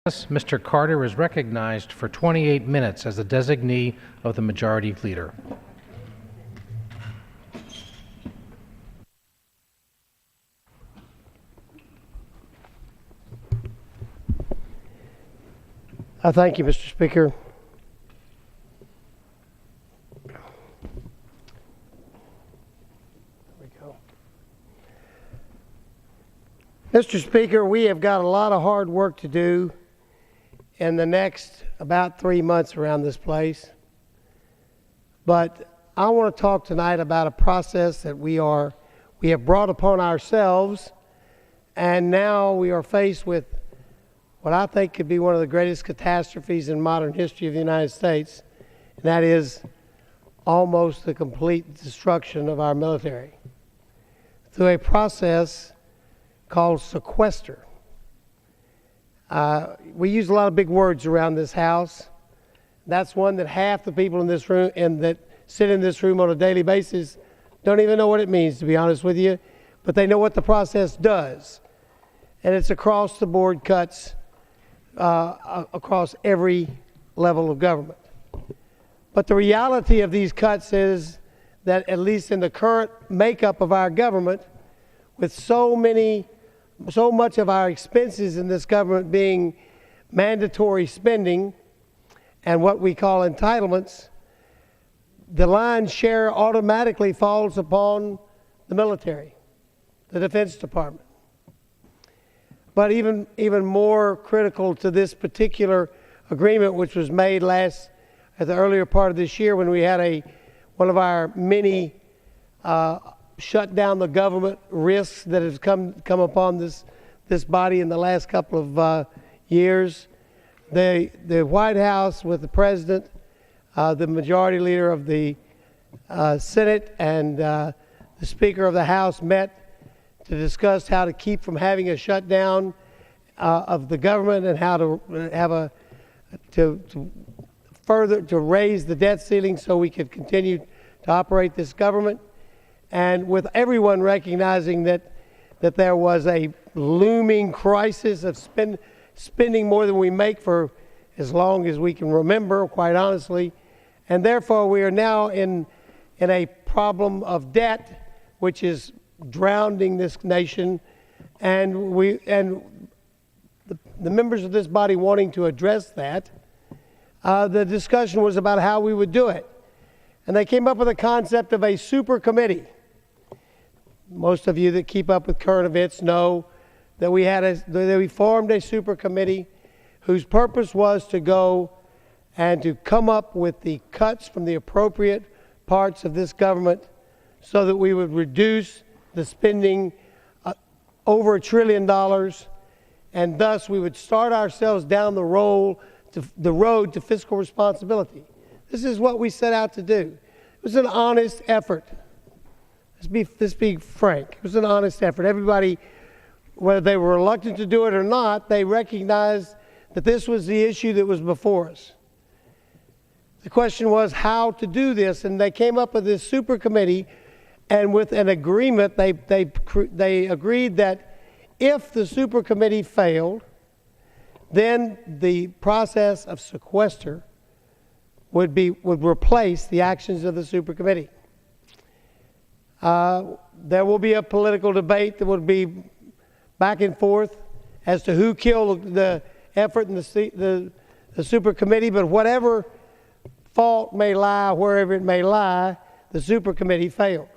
Mr. Carter is recognized for 28 minutes as the designee of the Majority Leader. Thank you, Mr. Speaker. There we go. Mr. Speaker, we have got a lot of hard work to do in the next about 3 months around this place. But I want to talk tonight about a process that we have brought upon ourselves, and now we are faced with what I think could be one of the greatest catastrophes in modern history of the United States, and that is almost the complete destruction of our military through a process called sequester. We use a lot of big words around this house. That's one that half the people in this room and that sit in this room on a daily basis don't even know what it means, to be honest with you, but they know what the process does. And it's across the board cuts across every level of government. But the reality of these cuts is that, at least in the current makeup of our government, with so much of our expenses in this government being mandatory spending and what we call entitlements, the lion's share automatically falls upon the military, the Defense Department. But even more critical to this particular agreement, which was made at the earlier part of this year when we had one of our many shut down the government risks that has come upon this body in the last couple of years. The White House, with the President, the Majority Leader of the Senate, and the Speaker of the House met to discuss how to keep from having a shutdown of the government and how to have to raise the debt ceiling so we could continue to operate this government. And with everyone recognizing that there was a looming crisis of spending more than we make for as long as we can remember, quite honestly, and therefore we are now in a problem of debt which is drowning this nation, and the members of this body wanting to address that. The discussion was about how we would do it, and they came up with a concept of a super committee. Most of you that keep up with current events know that we formed a super committee whose purpose was to go and to come up with the cuts from the appropriate parts of this government so that we would reduce the spending over $1 trillion, and thus we would start ourselves down the road to fiscal responsibility. This is what we set out to do. It was an honest effort. Let's be frank. It was an honest effort. Everybody, whether they were reluctant to do it or not, they recognized that this was the issue that was before us. The question was how to do this, and they came up with this super committee, and with an agreement, they agreed that if the super committee failed, then the process of sequester would replace the actions of the super committee. There will be a political debate that would be back and forth as to who killed the effort in the super committee, but whatever fault may lie wherever it may lie, the super committee failed.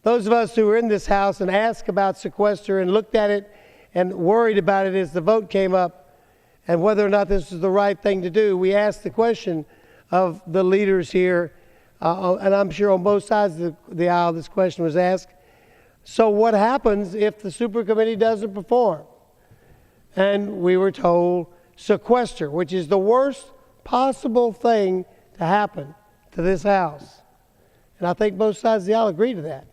Those of us who were in this house and asked about sequester and looked at it and worried about it as the vote came up and whether or not this was the right thing to do, we asked the question of the leaders here, and I'm sure on both sides of the aisle this question was asked. So what happens if the super committee doesn't perform? And we were told sequester, which is the worst possible thing to happen to this house. And I think both sides of the aisle agree to that.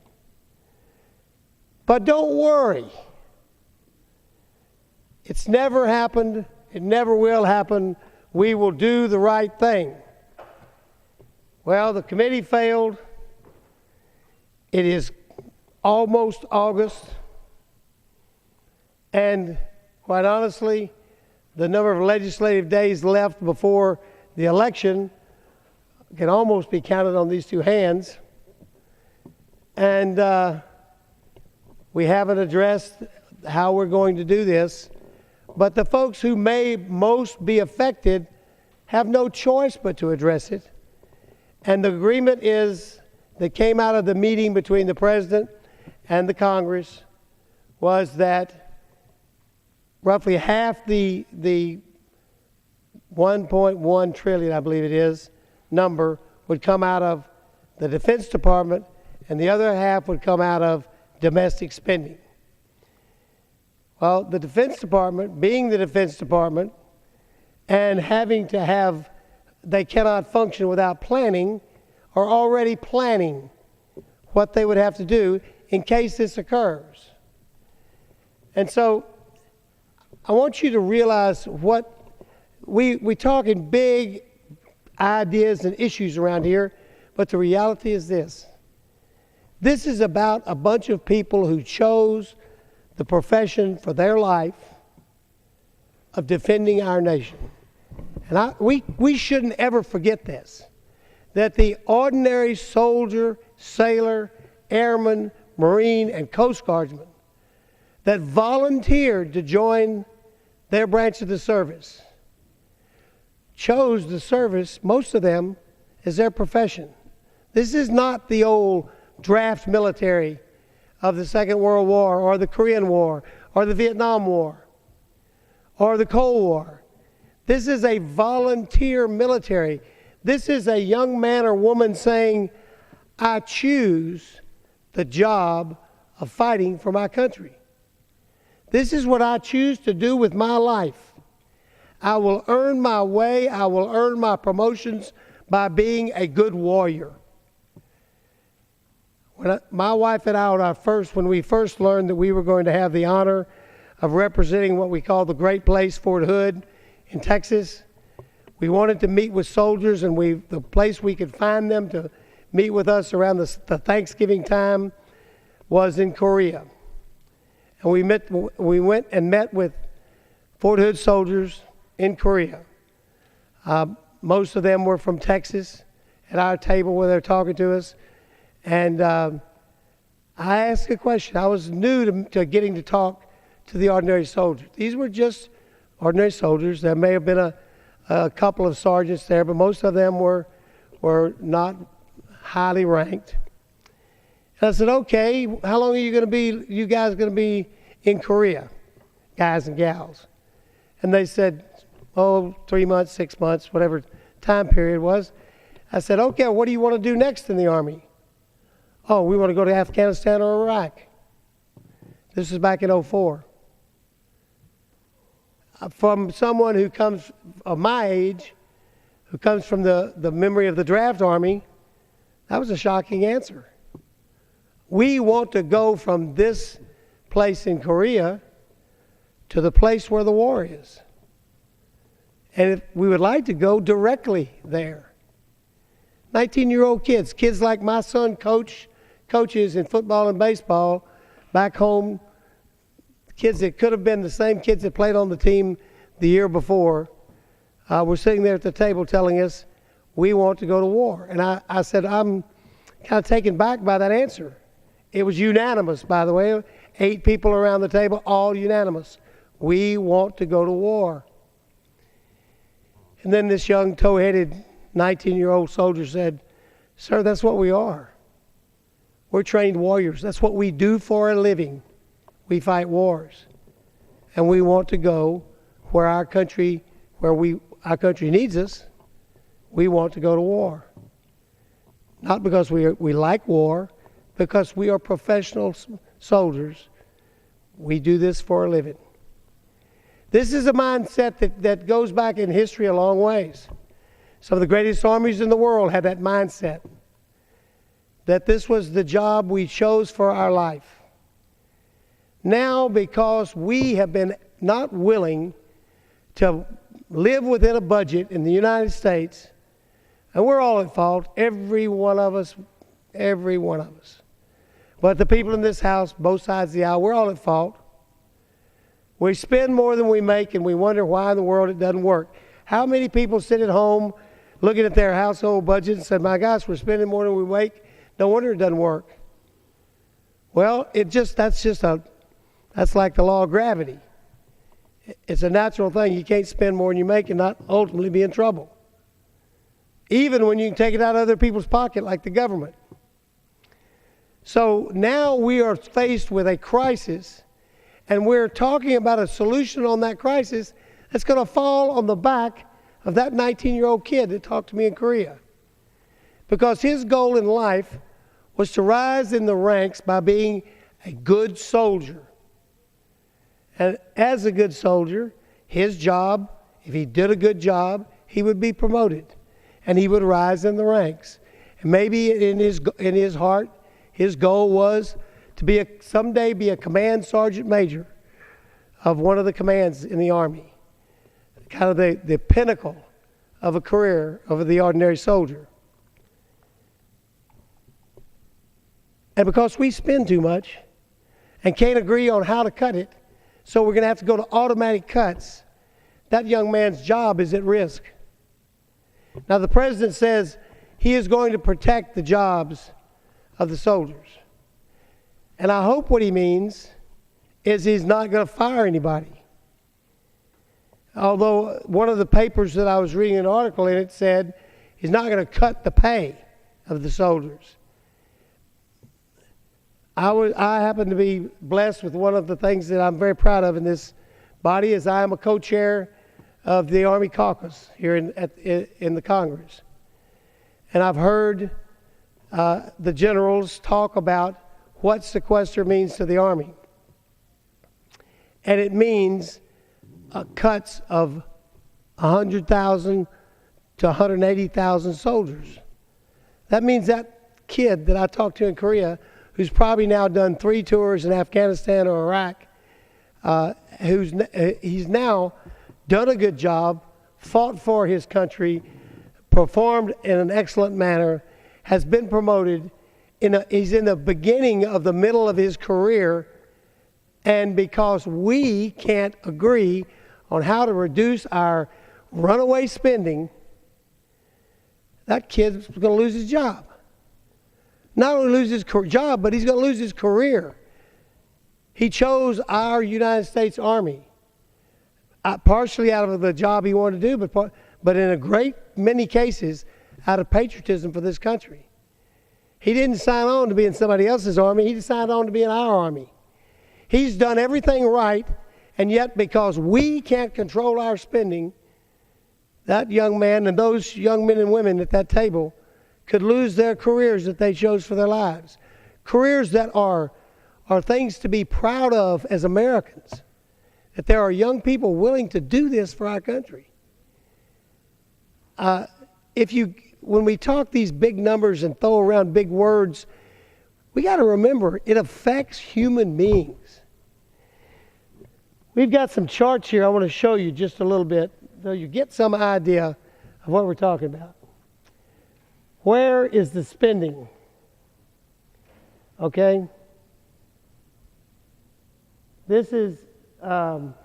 But don't worry. It's never happened. It never will happen. We will do the right thing. Well, the committee failed. It is almost August. And quite honestly, the number of legislative days left before the election can almost be counted on these two hands. And we haven't addressed how we're going to do this. But the folks who may most be affected have no choice but to address it. And the agreement that came out of the meeting between the President and the Congress was that roughly half the 1.1 trillion, I believe it is, number would come out of the Defense Department, and the other half would come out of domestic spending. Well, the Defense Department, being the Defense Department, and having to have, they cannot function without planning, are already planning what they would have to do in case this occurs. And so I want you to realize what we talk in big ideas and issues around here, but the reality is this. This is about a bunch of people who chose the profession for their life of defending our nation. And we shouldn't ever forget this, that the ordinary soldier, sailor, airman, Marine, and Coast Guardsman that volunteered to join their branch of the service chose the service, most of them, as their profession. This is not the old draft military of the Second World War or the Korean War or the Vietnam War or the Cold War. This is a volunteer military. This is a young man or woman saying, I choose the job of fighting for my country. This is what I choose to do with my life. I will earn my way. I will earn my promotions by being a good warrior. My wife and I, when we first learned that we were going to have the honor of representing what we call the Great Place, Fort Hood, in Texas, we wanted to meet with soldiers, and the place we could find them to meet with us around the Thanksgiving time was in Korea. And we went and met with Fort Hood soldiers in Korea. Most of them were from Texas at our table where they're talking to us. And I asked a question. I was new to getting to talk to the ordinary soldiers. These were just ordinary soldiers. There may have been a couple of sergeants there, but most of them were not highly ranked. And I said, okay, how long are you guys going to be in Korea, guys and gals? And they said, 3 months, 6 months, whatever time period was. I said, okay, what do you want to do next in the Army? Oh, we want to go to Afghanistan or Iraq. This is back in 2004. From someone who comes of my age, who comes from the memory of the draft army, that was a shocking answer. We want to go from this place in Korea to the place where the war is. And we would like to go directly there. 19-year-old kids like my son coaches in football and baseball back home, kids that could have been the same kids that played on the team the year before, were sitting there at the table telling us, we want to go to war. And I said, I'm kind of taken back by that answer. It was unanimous, by the way. 8 people around the table, all unanimous. We want to go to war. And then this young tow-headed 19-year-old soldier said, sir, that's what we are. We're trained warriors. That's what we do for a living. We fight wars. And we want to go where our country needs us. We want to go to war. Not because we like war, because we are professional soldiers. We do this for a living. This is a mindset that goes back in history a long ways. Some of the greatest armies in the world had that mindset, that this was the job we chose for our life. Now, because we have been not willing to live within a budget in the United States, and we're all at fault, every one of us. But the people in this house, both sides of the aisle, we're all at fault. We spend more than we make, and we wonder why in the world it doesn't work. How many people sit at home looking at their household budget and say, my gosh, we're spending more than we make? No wonder it doesn't work. Well, that's like the law of gravity. It's a natural thing. You can't spend more than you make and not ultimately be in trouble, even when you can take it out of other people's pocket like the government. So now we are faced with a crisis, and we're talking about a solution on that crisis that's going to fall on the back of that 19-year-old kid that talked to me in Korea. Because his goal in life was to rise in the ranks by being a good soldier. And as a good soldier, his job, if he did a good job, he would be promoted and he would rise in the ranks. And maybe in his heart, his goal was to someday be a command sergeant major of one of the commands in the Army, kind of the pinnacle of a career of the ordinary soldier. And because we spend too much and can't agree on how to cut it, so we're going to have to go to automatic cuts, that young man's job is at risk. Now, the president says he is going to protect the jobs of the soldiers. And I hope what he means is he's not going to fire anybody. Although one of the papers that I was reading an article in, it said he's not going to cut the pay of the soldiers. I happen to be blessed with one of the things that I'm very proud of in this body is I am a co-chair of the Army Caucus here in the Congress. And I've heard the generals talk about what sequester means to the Army. And it means cuts of 100,000 to 180,000 soldiers. That means that kid that I talked to in Korea, who's probably now done 3 tours in Afghanistan or Iraq, he's now done a good job, fought for his country, performed in an excellent manner, has been promoted. He's in the beginning of the middle of his career, and because we can't agree on how to reduce our runaway spending, that kid's going to lose his job. Not only lose his job, but he's going to lose his career. He chose our United States Army, partially out of the job he wanted to do, but in a great many cases out of patriotism for this country. He didn't sign on to be in somebody else's army. He signed on to be in our army. He's done everything right, and yet because we can't control our spending, that young man and those young men and women at that table could lose their careers that they chose for their lives. Careers that are things to be proud of as Americans. That there are young people willing to do this for our country. When we talk these big numbers and throw around big words, we got to remember it affects human beings. We've got some charts here I want to show you just a little bit, so you get some idea of what we're talking about. Where is the spending? Okay. This is entitlements.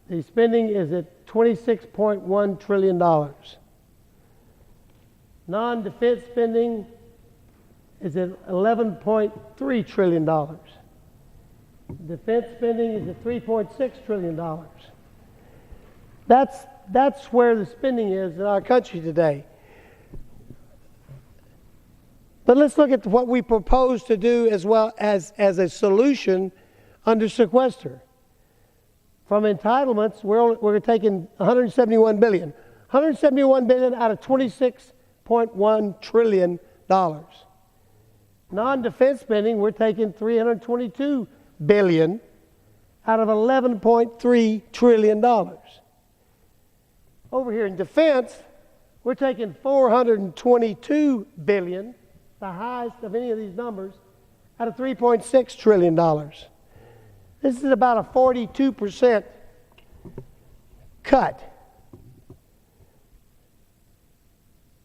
The spending is at $26.1 trillion. Non-defense spending is at $11.3 trillion. Defense spending is at $3.6 trillion. That's where the spending is in our country today. But let's look at what we propose to do as well as a solution under sequester. From entitlements, we're taking $171 billion. $171 billion out of $26.1 trillion. Non-defense spending, we're taking $322 billion out of $11.3 trillion. Over here in defense, we're taking $422 billion, the highest of any of these numbers, out of $3.6 trillion. This is about a 42% cut.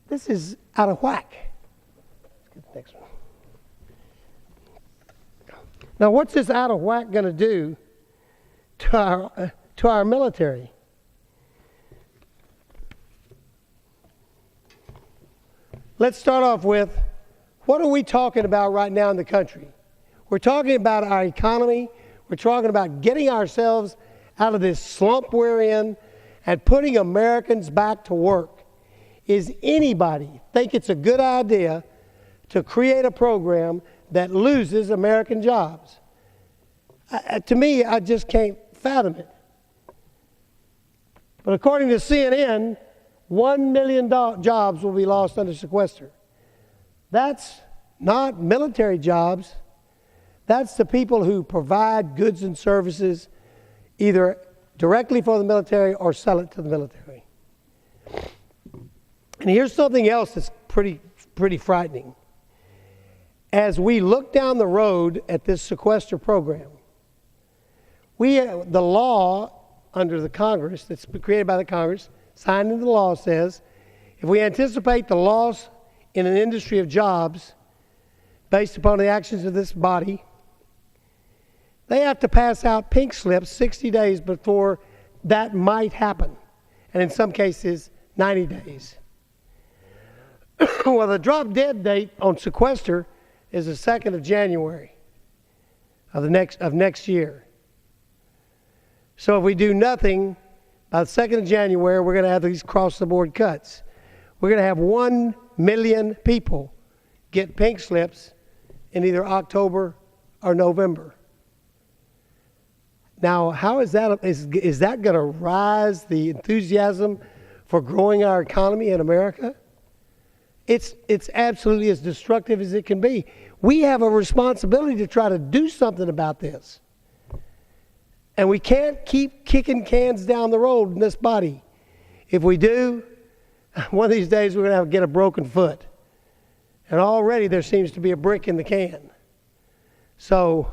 This is out of whack. Let's get the next one. Now, what's this out of whack going to do to our military? Let's start off with, what are we talking about right now in the country? We're talking about our economy. We're talking about getting ourselves out of this slump we're in and putting Americans back to work. Is anybody think it's a good idea to create a program that loses American jobs? To me, I just can't fathom it. But according to CNN, 1 million jobs will be lost under sequester. That's not military jobs. That's the people who provide goods and services either directly for the military or sell it to the military. And here's something else that's pretty frightening. As we look down the road at this sequester program, the law under the Congress, that's created by the Congress, signed into the law, says if we anticipate the loss in an industry of jobs based upon the actions of this body, they have to pass out pink slips 60 days before that might happen, and in some cases 90 days. Well, the drop dead date on sequester is the 2nd of January of next year. So if we do nothing by the 2nd of January, we're going to have these cross-the-board cuts. We're going to have 1 million people get pink slips in either October or November. Now, how is that going to rise the enthusiasm for growing our economy in America? It's absolutely as destructive as it can be. We have a responsibility to try to do something about this. And we can't keep kicking cans down the road in this body. If we do, one of these days we're going to have to get a broken foot. And already there seems to be a brick in the can. So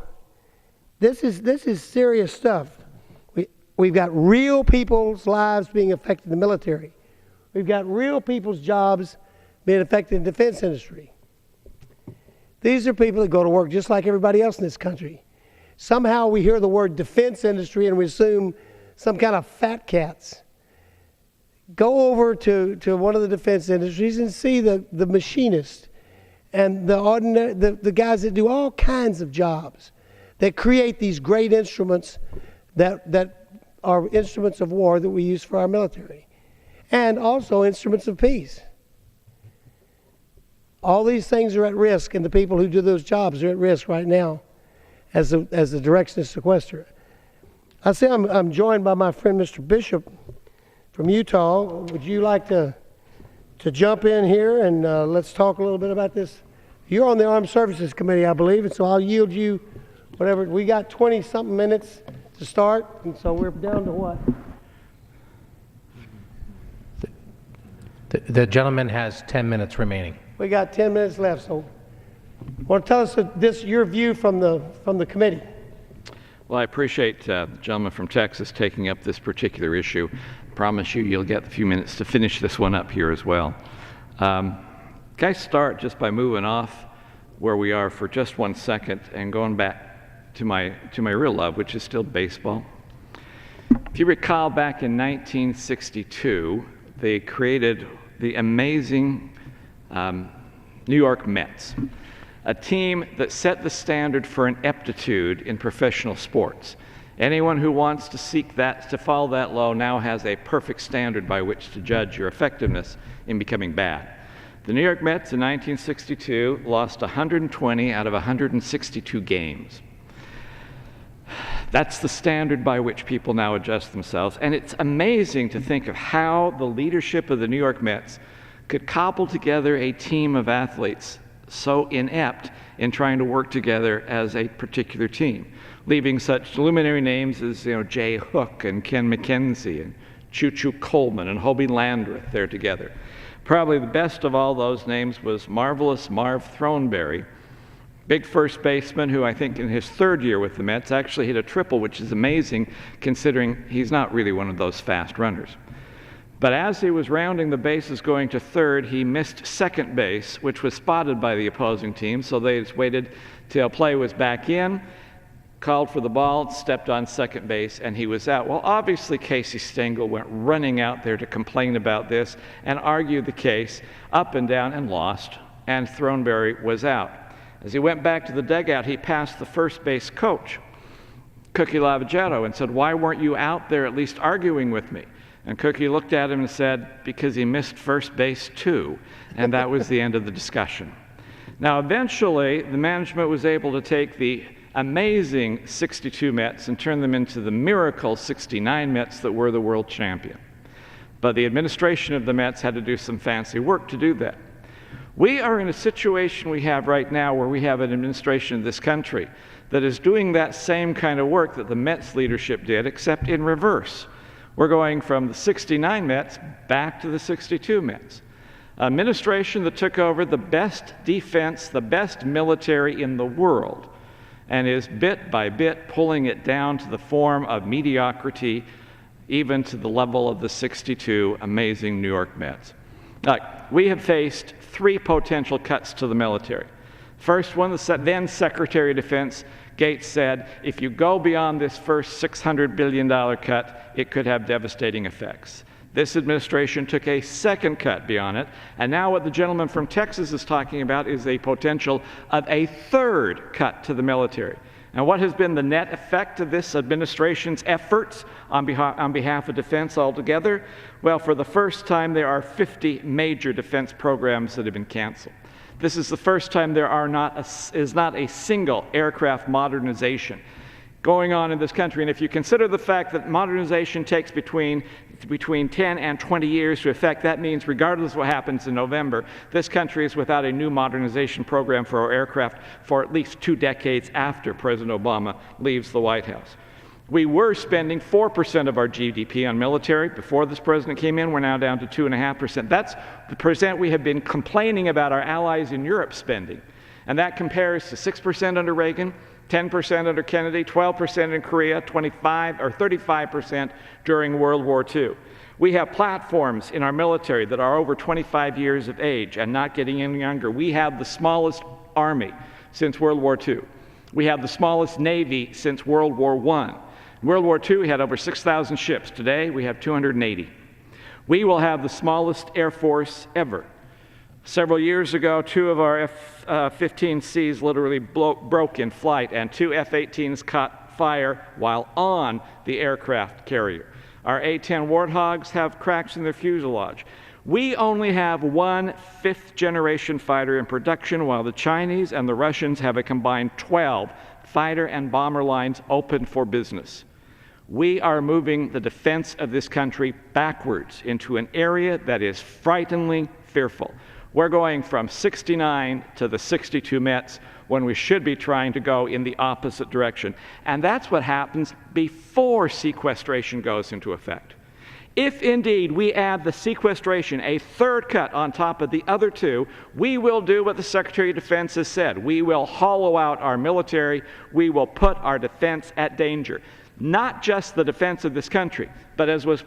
this is serious stuff. We've got real people's lives being affected in the military. We've got real people's jobs being affected in the defense industry. These are people that go to work just like everybody else in this country. Somehow we hear the word defense industry and we assume some kind of fat cats. Go over to one of the defense industries and see the machinists and the guys that do all kinds of jobs, that create these great instruments that are instruments of war that we use for our military, and also instruments of peace. All these things are at risk, and the people who do those jobs are at risk right now as the direction of sequester. I say I'm joined by my friend Mr. Bishop from Utah. Would you like to jump in here and let's talk a little bit about this? You're on the Armed Services Committee, I believe, and so I'll yield you whatever. We got 20-something minutes to start, and so we're down to what? The gentleman has 10 minutes remaining. We got 10 minutes left, so want to tell us your view from the committee. Well, I appreciate the gentleman from Texas taking up this particular issue. I promise you'll get a few minutes to finish this one up here as well. Can I start just by moving off where we are for just 1 second and going back to my real love, which is still baseball. If you recall, back in 1962, they created the amazing New York Mets, a team that set the standard for an aptitude in professional sports. Anyone who wants to seek that, to follow that law, now has a perfect standard by which to judge your effectiveness in becoming bad. The New York Mets in 1962 lost 120 out of 162 games. That's the standard by which people now adjust themselves. And it's amazing to think of how the leadership of the New York Mets could cobble together a team of athletes so inept in trying to work together as a particular team, leaving such luminary names as Jay Hook and Ken McKenzie and Choo Choo Coleman and Hobie Landreth there together. Probably the best of all those names was Marvelous Marv Throneberry, big first baseman who I think in his third year with the Mets actually hit a triple, which is amazing considering he's not really one of those fast runners. But as he was rounding the bases going to third, he missed second base, which was spotted by the opposing team, so they just waited till play was back in. called for the ball, stepped on second base, and he was out. Well, obviously, Casey Stengel went running out there to complain about this and argue the case up and down and lost, and Throneberry was out. As he went back to the dugout, he passed the first base coach, Cookie Lavagetto, and said, "Why weren't you out there at least arguing with me?" And Cookie looked at him and said, "Because he missed first base too." And that was the end of the discussion. Now, eventually, the management was able to take the amazing 62 Mets and turn them into the miracle 69 Mets that were the world champion. But the administration of the Mets had to do some fancy work to do that. We are in a situation we have right now where we have an administration of this country that is doing that same kind of work that the Mets leadership did, except in reverse. We're going from the 69 Mets back to the 62 Mets. An administration that took over the best defense, the best military in the world, and is bit by bit pulling it down to the form of mediocrity, even to the level of the 62 amazing New York Mets. We have faced three potential cuts to the military. First one, the then Secretary of Defense Gates said, if you go beyond this first $600 billion cut, it could have devastating effects. This administration took a second cut beyond it, and now what the gentleman from Texas is talking about is a potential of a third cut to the military. And what has been the net effect of this administration's efforts on behalf of defense altogether? Well, for the first time, there are 50 major defense programs that have been canceled. This is the first time there is not a single aircraft modernization going on in this country. And if you consider the fact that modernization takes between 10 and 20 years to effect, that means regardless of what happens in November, this country is without a new modernization program for our aircraft for at least 2 decades after President Obama leaves the White House. We were spending 4% of our GDP on military before this president came in. We're now down to 2.5%. That's the percent we have been complaining about our allies in Europe spending. And that compares to 6% under Reagan, 10% under Kennedy, 12% in Korea, 25 or 35% during World War II. We have platforms in our military that are over 25 years of age and not getting any younger. We have the smallest army since World War II. We have the smallest Navy since World War I. In World War II, we had over 6,000 ships. Today, we have 280. We will have the smallest Air Force ever. Several years ago, 2 of our F-15Cs literally broke in flight, and 2 F-18s caught fire while on the aircraft carrier. Our A-10 Warthogs have cracks in their fuselage. We only have 1 5th-generation fighter in production, while the Chinese and the Russians have a combined 12 fighter and bomber lines open for business. We are moving the defense of this country backwards into an area that is frighteningly fearful. We're going from 69 to the 62 Mets when we should be trying to go in the opposite direction. And that's what happens before sequestration goes into effect. If indeed we add the sequestration, a third cut on top of the other 2, we will do what the Secretary of Defense has said. We will hollow out our military. We will put our defense at danger. Not just the defense of this country, but as was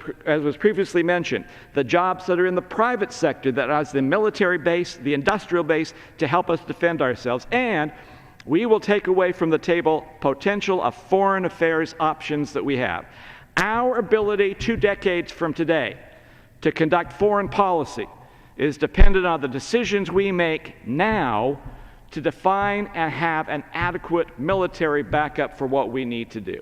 previously mentioned, the jobs that are in the private sector that has the military base, the industrial base to help us defend ourselves. And we will take away from the table potential of foreign affairs options that we have. Our ability 2 decades from today to conduct foreign policy is dependent on the decisions we make now to define and have an adequate military backup for what we need to do.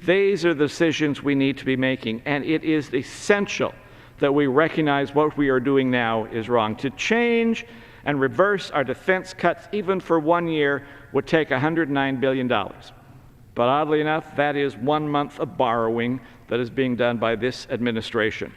These are the decisions we need to be making, and it is essential that we recognize what we are doing now is wrong. To change and reverse our defense cuts, even for 1 year, would take $109 billion. But oddly enough, that is 1 month of borrowing that is being done by this administration.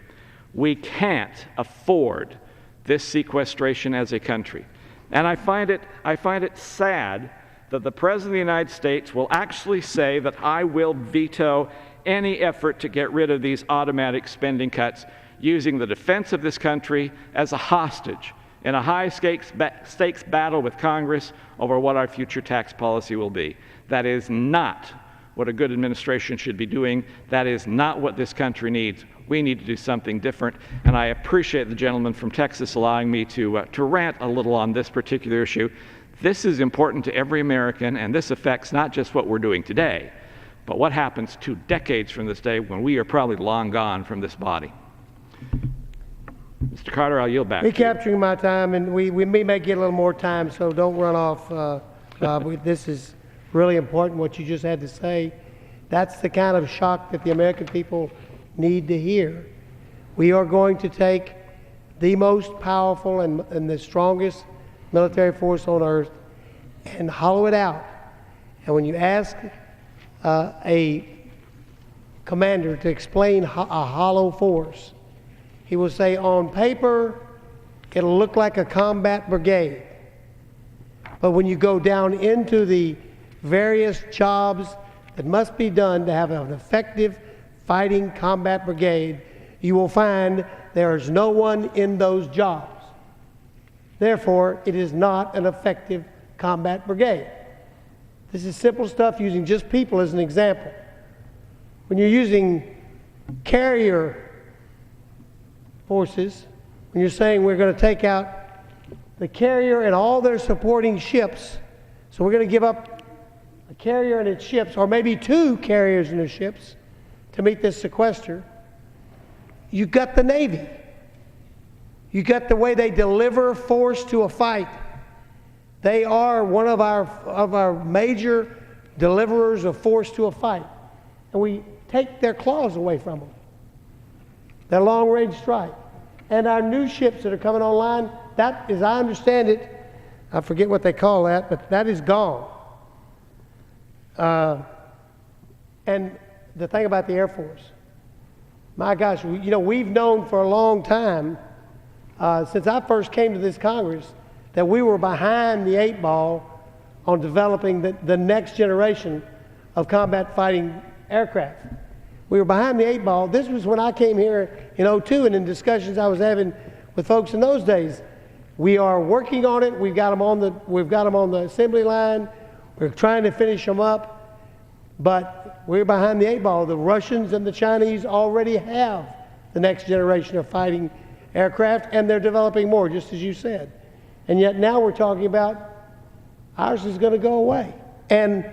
We can't afford this sequestration as a country. And I find it sad that the President of the United States will actually say that I will veto any effort to get rid of these automatic spending cuts, using the defense of this country as a hostage in a high-stakes battle with Congress over what our future tax policy will be. That is not what a good administration should be doing. That is not what this country needs. We need to do something different, and I appreciate the gentleman from Texas allowing me to rant a little on this particular issue. This is important to every American, and this affects not just what we're doing today, but what happens 2 decades from this day when we are probably long gone from this body. Mr. Carter, I'll yield back to you. Recapturing my time, and we may get a little more time, so don't run off, Bob. This is really important, what you just had to say. That's the kind of shock that the American people need to hear. We are going to take the most powerful and the strongest military force on earth and hollow it out. And when you ask a commander to explain a hollow force, he will say, on paper, it'll look like a combat brigade. But when you go down into the various jobs that must be done to have an effective fighting combat brigade, you will find there is no one in those jobs. Therefore, it is not an effective combat brigade. This is simple stuff, using just people as an example. When you're using carrier forces, when you're saying we're going to take out the carrier and all their supporting ships, so we're going to give up a carrier and its ships, or maybe 2 carriers and their ships, to meet this sequester, you got the Navy. You got the way they deliver force to a fight. They are one of our major deliverers of force to a fight. And we take their claws away from them. Their long-range strike. And our new ships that are coming online, that, as I understand it, I forget what they call that, but that is gone. And the thing about the Air Force, my gosh, we've known for a long time, since I first came to this Congress, that we were behind the 8 ball on developing the next generation of combat fighting aircraft. We were behind the 8 ball. This was when I came here in '02, and in discussions I was having with folks in those days. We are working on it. We've got them on the assembly line. We're trying to finish them up, but we're behind the 8 ball. The Russians and the Chinese already have the next generation of fighting aircraft, and they're developing more, just as you said. And yet now we're talking about ours is going to go away. And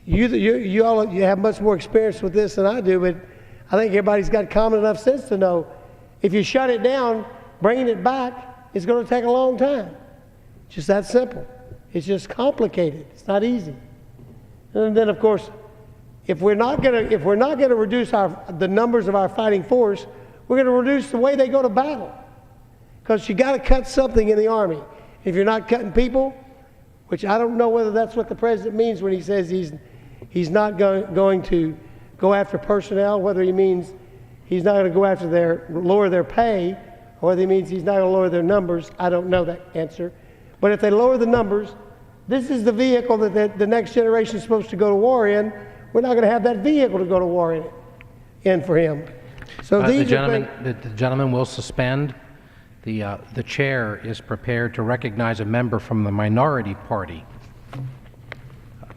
you all have much more experience with this than I do, but I think everybody's got common enough sense to know if you shut it down, bringing it back is going to take a long time. It's just that simple. It's just complicated. It's not easy. And then, of course, if we're not going to reduce the numbers of our fighting force, we're going to reduce the way they go to battle. Because you got to cut something in the Army. If you're not cutting people, which I don't know whether that's what the president means when he says he's not going to go after personnel, whether he means he's not going to go after lower their pay, or whether he means he's not going to lower their numbers. I don't know that answer. But if they lower the numbers, this is the vehicle that the next generation is supposed to go to war in. We're not going to have that vehicle to go to war in for him. So the gentleman will suspend. The chair is prepared to recognize a member from the minority party.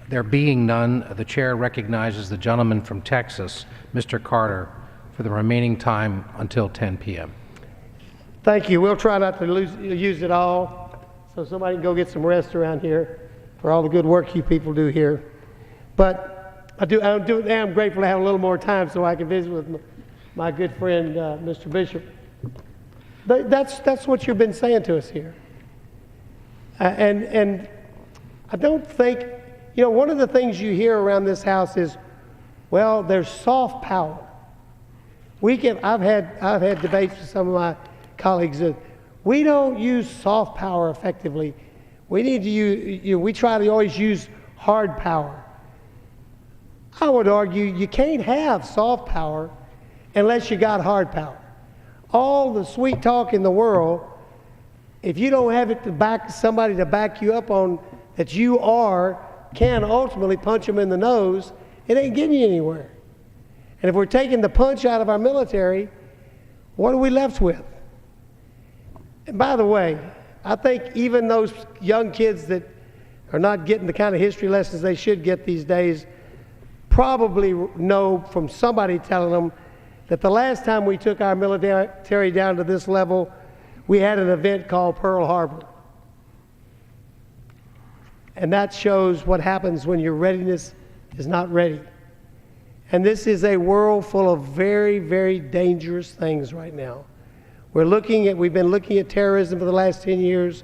There being none, the chair recognizes the gentleman from Texas, Mr. Carter, for the remaining time until 10 p.m. Thank you. We'll try not to use it all, so somebody can go get some rest around here for all the good work you people do here. But I'm grateful to have a little more time so I can visit with my good friend, Mr. Bishop. That's what you've been saying to us here. And I don't think, one of the things you hear around this house is, well, there's soft power. I've had debates with some of my colleagues that we don't use soft power effectively. We need to use, we try to always use hard power. I would argue you can't have soft power unless you got hard power. All the sweet talk in the world, if you don't have it somebody to back you up on that you can ultimately punch them in the nose, it ain't getting you anywhere. And if we're taking the punch out of our military, what are we left with? And by the way, I think even those young kids that are not getting the kind of history lessons they should get these days probably know from somebody telling them that the last time we took our military down to this level, we had an event called Pearl Harbor. And that shows what happens when your readiness is not ready. And this is a world full of very, very dangerous things right now. We've been looking at terrorism for the last 10 years,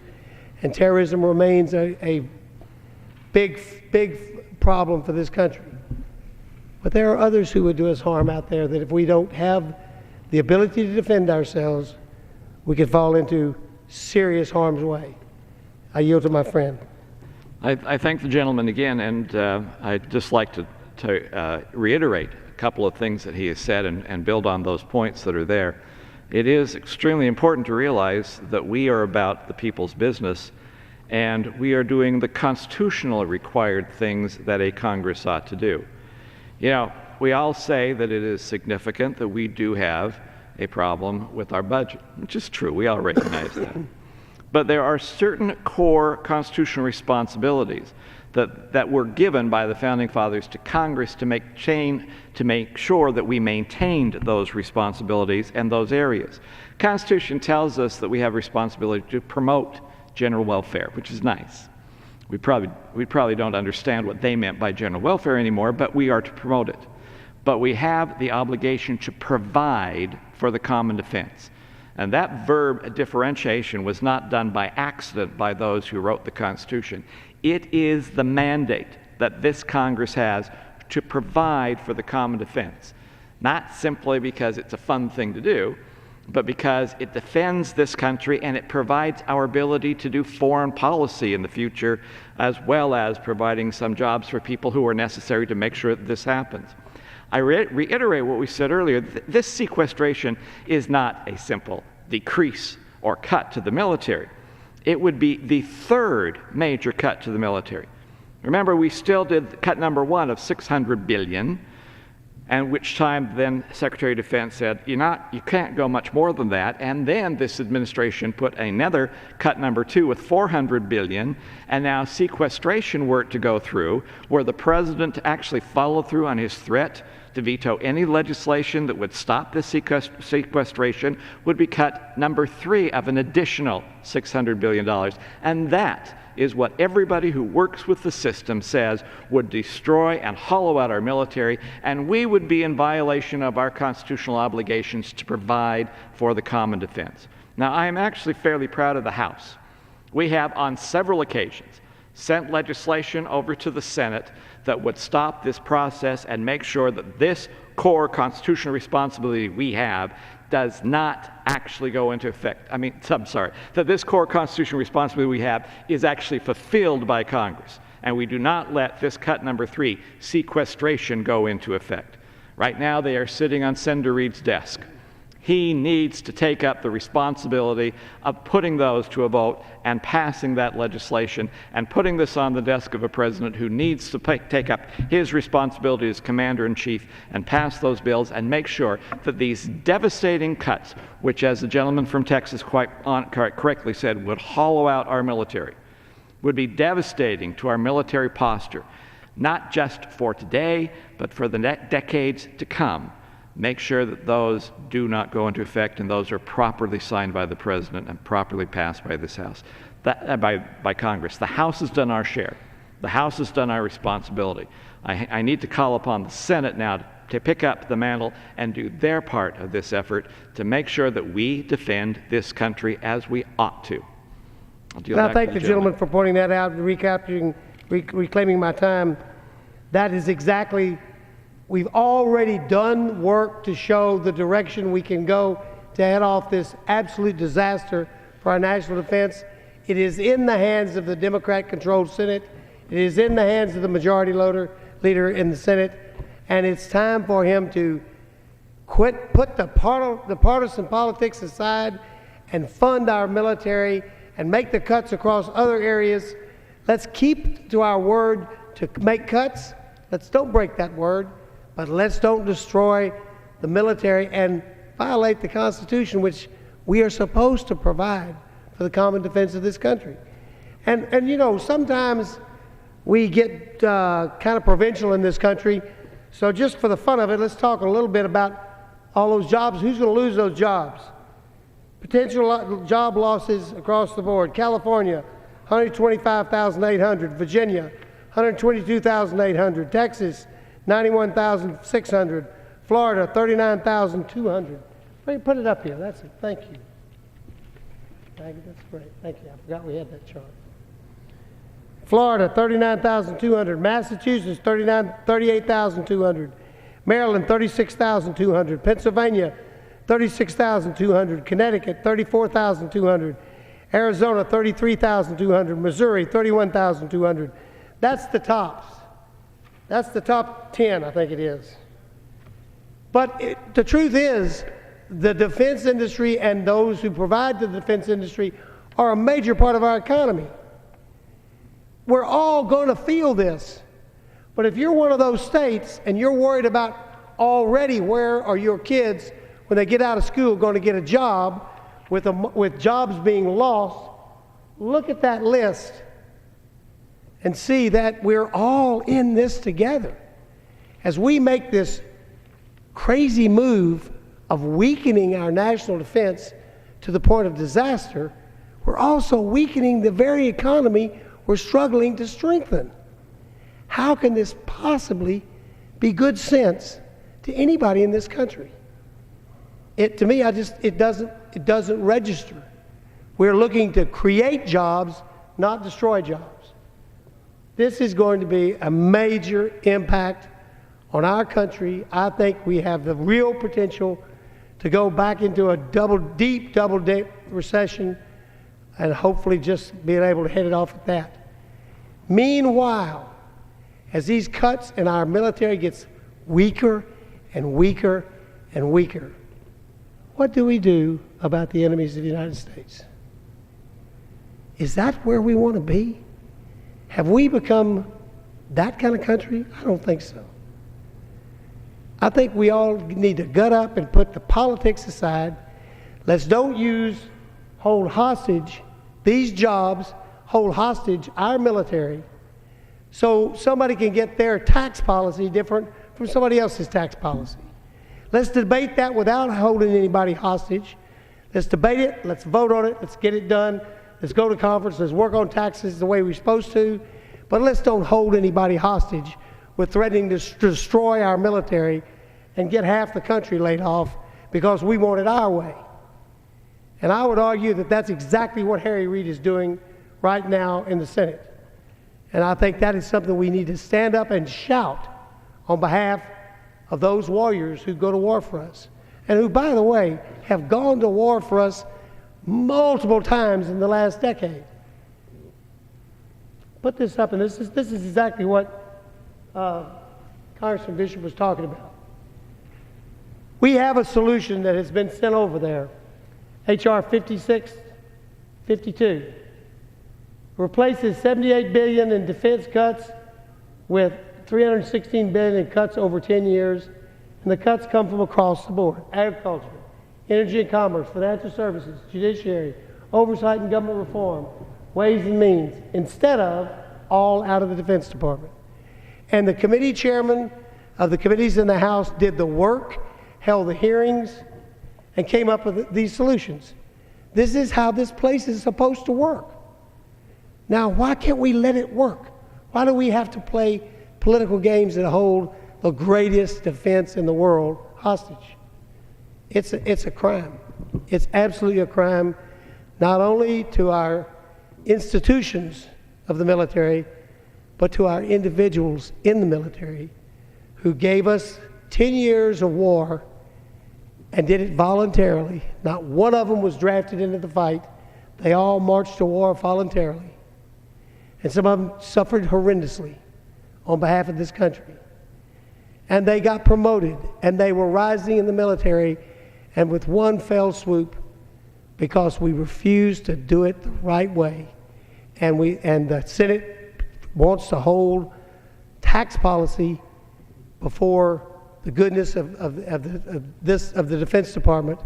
and terrorism remains a big problem for this country. But there are others who would do us harm out there that if we don't have the ability to defend ourselves, we could fall into serious harm's way. I yield to my friend. I thank the gentleman again, and I'd just like to reiterate a couple of things that he has said and build on those points that are there. It is extremely important to realize that we are about the people's business, and we are doing the constitutionally required things that a Congress ought to do. You know, we all say that it is significant that we do have a problem with our budget, which is true. We all recognize that. But there are certain core constitutional responsibilities that were given by the Founding Fathers to Congress to make sure that we maintained those responsibilities and those areas. The Constitution tells us that we have responsibility to promote general welfare, which is nice. We probably don't understand what they meant by general welfare anymore, but we are to promote it. But we have the obligation to provide for the common defense. And that verb differentiation was not done by accident by those who wrote the Constitution. It is the mandate that this Congress has to provide for the common defense, not simply because it's a fun thing to do, but because it defends this country and it provides our ability to do foreign policy in the future, as well as providing some jobs for people who are necessary to make sure that this happens. I reiterate what we said earlier. This sequestration is not a simple decrease or cut to the military. It would be the third major cut to the military. Remember, we still did cut number one of $600 billion, and which time then Secretary of Defense said, you can't go much more than that. And then this administration put another cut number two with $400 billion, and now sequestration were to go through, where the president actually followed through on his threat to veto any legislation that would stop this sequestration, would be cut number three of an additional $600 billion. And that is what everybody who works with the system says would destroy and hollow out our military, and we would be in violation of our constitutional obligations to provide for the common defense. Now, I am actually fairly proud of the House. We have on several occasions sent legislation over to the Senate that would stop this process and make sure that this core constitutional responsibility we have does not actually go into effect. That this core constitutional responsibility we have is actually fulfilled by Congress. And we do not let this cut number three, sequestration, go into effect. Right now they are sitting on Senator Reid's desk. He needs to take up the responsibility of putting those to a vote and passing that legislation and putting this on the desk of a president who needs to take up his responsibility as commander-in-chief and pass those bills and make sure that these devastating cuts, which, as the gentleman from Texas quite correctly said, would hollow out our military, would be devastating to our military posture, not just for today, but for the decades to come. Make sure that those do not go into effect and those are properly signed by the President and properly passed by this House, by Congress. The House has done our share. The House has done our responsibility. I need to call upon the Senate now to pick up the mantle and do their part of this effort to make sure that we defend this country as we ought to. I thank the gentleman for pointing that out and reclaiming my time. That is exactly. We've already done work to show the direction we can go to head off this absolute disaster for our national defense. It is in the hands of the Democrat-controlled Senate. It is in the hands of the majority leader in the Senate. And it's time for him to put the partisan politics aside and fund our military and make the cuts across other areas. Let's keep to our word to make cuts. Let's don't break that word. But let's don't destroy the military and violate the Constitution, which we are supposed to provide for the common defense of this country. And you know, sometimes we get kind of provincial in this country. So just for the fun of it, let's talk a little bit about all those jobs. Who's going to lose those jobs? Potential job losses across the board. California, 125,800. Virginia, 122,800. Texas, 91,600. Florida, 39,200. Put it up here. That's it. Thank you. That's great. Thank you. I forgot we had that chart. Florida, 39,200. Massachusetts, 38,200. Maryland, 36,200. Pennsylvania, 36,200. Connecticut, 34,200. Arizona, 33,200. Missouri, 31,200. That's the tops. That's the top 10, I think it is. But the truth is, the defense industry and those who provide the defense industry are a major part of our economy. We're all going to feel this. But if you're one of those states and you're worried about already where are your kids when they get out of school going to get a job with jobs being lost, look at that list and see that we're all in this together. As we make this crazy move of weakening our national defense to the point of disaster, we're also weakening the very economy we're struggling to strengthen. How can this possibly be good sense to anybody in this country? To me, it doesn't register. We're looking to create jobs, not destroy jobs. This is going to be a major impact on our country. I think we have the real potential to go back into a deep recession and hopefully just being able to head it off at that. Meanwhile, as these cuts in our military gets weaker and weaker and weaker, what do we do about the enemies of the United States? Is that where we want to be? Have we become that kind of country? I don't think so. I think we all need to gut up and put the politics aside. Let's don't hold hostage these jobs, hold hostage our military, so somebody can get their tax policy different from somebody else's tax policy. Let's debate that without holding anybody hostage. Let's debate it. Let's vote on it. Let's get it done. Let's go to conference. Let's work on taxes the way we're supposed to. But let's don't hold anybody hostage with threatening to destroy our military and get half the country laid off because we want it our way. And I would argue that that's exactly what Harry Reid is doing right now in the Senate. And I think that is something we need to stand up and shout on behalf of those warriors who go to war for us, and who, by the way, have gone to war for us multiple times in the last decade. Put this up, and this is exactly what Congressman Bishop was talking about. We have a solution that has been sent over there, H.R. 5652. Replaces $78 billion in defense cuts with $316 billion in cuts over 10 years, and the cuts come from across the board: agriculture, energy and commerce, financial services, judiciary, oversight and government reform, ways and means, instead of all out of the Defense Department. And the committee chairman of the committees in the House did the work, held the hearings, and came up with these solutions. This is how this place is supposed to work. Now, why can't we let it work? Why do we have to play political games that hold the greatest defense in the world hostage? It's a crime. It's absolutely a crime, not only to our institutions of the military, but to our individuals in the military who gave us 10 years of war and did it voluntarily. Not one of them was drafted into the fight. They all marched to war voluntarily. And some of them suffered horrendously on behalf of this country. And they got promoted, and they were rising in the military, and with one fell swoop, because we refused to do it the right way. And the Senate wants to hold tax policy before the goodness of the Defense Department.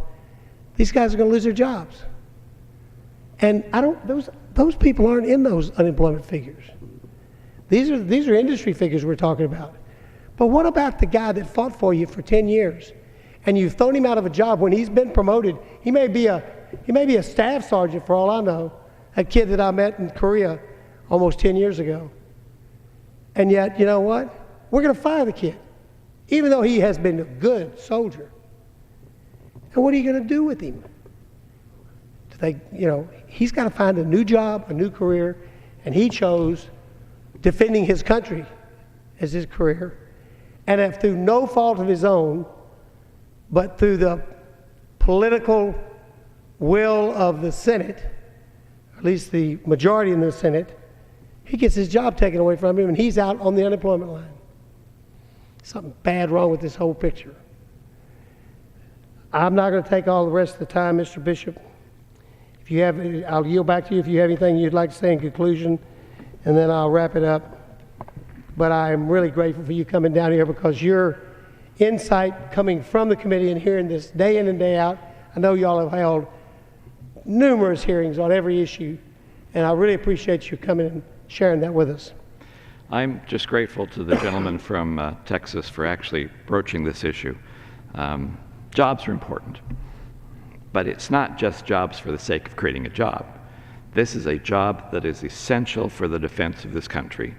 These guys are going to lose their jobs. And those people aren't in those unemployment figures. These are industry figures we're talking about. But what about the guy that fought for you for 10 years, and you've thrown him out of a job when he's been promoted? He may be a staff sergeant for all I know. a kid that I met in Korea almost 10 years ago. And yet, you know what? We're going to fire the kid, even though he has been a good soldier. And what are you going to do with him? He's got to find a new job, a new career, and he chose defending his country as his career. And if through no fault of his own, but through the political will of the Senate, at least the majority in the Senate, he gets his job taken away from him and he's out on the unemployment line. Something bad wrong with this whole picture. I'm not going to take all the rest of the time, Mr. Bishop. If you have, I'll yield back to you if you have anything you'd like to say in conclusion, and then I'll wrap it up. But I am really grateful for you coming down here because your insight coming from the committee and hearing this day in and day out. I know y'all have held numerous hearings on every issue, and I really appreciate you coming and sharing that with us. I'm just grateful to the gentleman from Texas for actually broaching this issue. Jobs are important, but it's not just jobs for the sake of creating a job. This is a job that is essential for the defense of this country.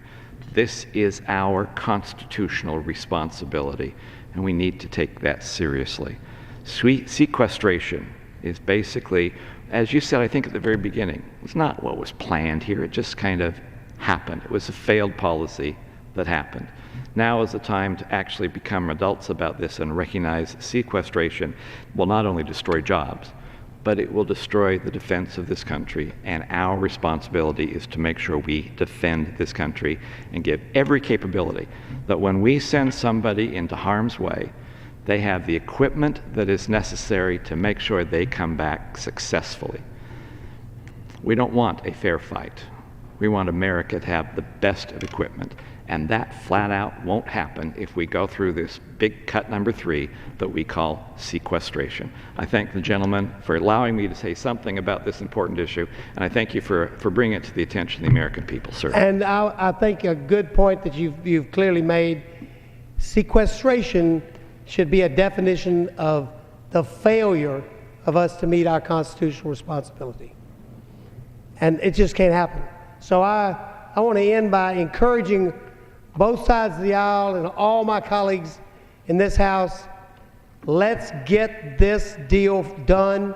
This is our constitutional responsibility, and we need to take that seriously. Sequestration is basically, as you said, I think at the very beginning, it's not what was planned here. It just kind of happened. It was a failed policy that happened. Now is the time to actually become adults about this and recognize sequestration will not only destroy jobs, but it will destroy the defense of this country, and our responsibility is to make sure we defend this country and give every capability that when we send somebody into harm's way, they have the equipment that is necessary to make sure they come back successfully. We don't want a fair fight. We want America to have the best of equipment, and that flat out won't happen if we go through this big cut number 3 that we call sequestration. I thank the gentleman for allowing me to say something about this important issue, and I thank you for bringing it to the attention of the American people, sir. And I think a good point that you've clearly made, sequestration should be a definition of the failure of us to meet our constitutional responsibility. And it just can't happen. So I want to end by encouraging both sides of the aisle and all my colleagues in this House, let's get this deal done.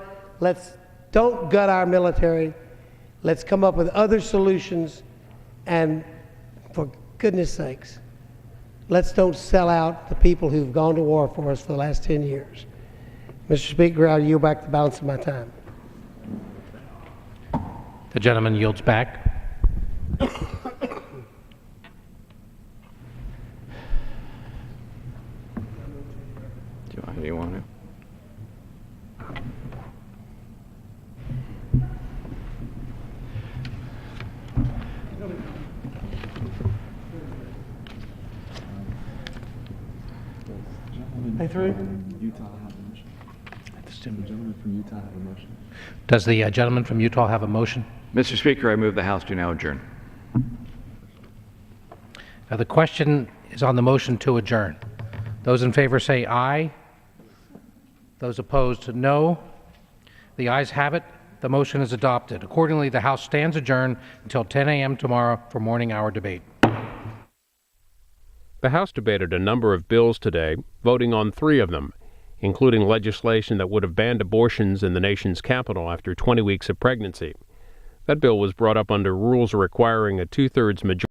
Don't gut our military. Let's come up with other solutions. And for goodness sakes, let's don't sell out the people who've gone to war for us for the last 10 years. Mr. Speaker, I'll yield back the balance of my time. The gentleman yields back. Do you want to? Hey, through? Utah have a motion. The gentleman from Utah have a motion. Does the gentleman from Utah have a motion? Mr. Speaker, I move the House do now adjourn. The question is on the motion to adjourn. Those in favor say aye. Those opposed, no. The ayes have it. The motion is adopted. Accordingly, the House stands adjourned until 10 a.m. tomorrow for morning hour debate. The House debated a number of bills today, voting on 3 of them, including legislation that would have banned abortions in the nation's capital after 20 weeks of pregnancy. That bill was brought up under rules requiring a 2/3 majority.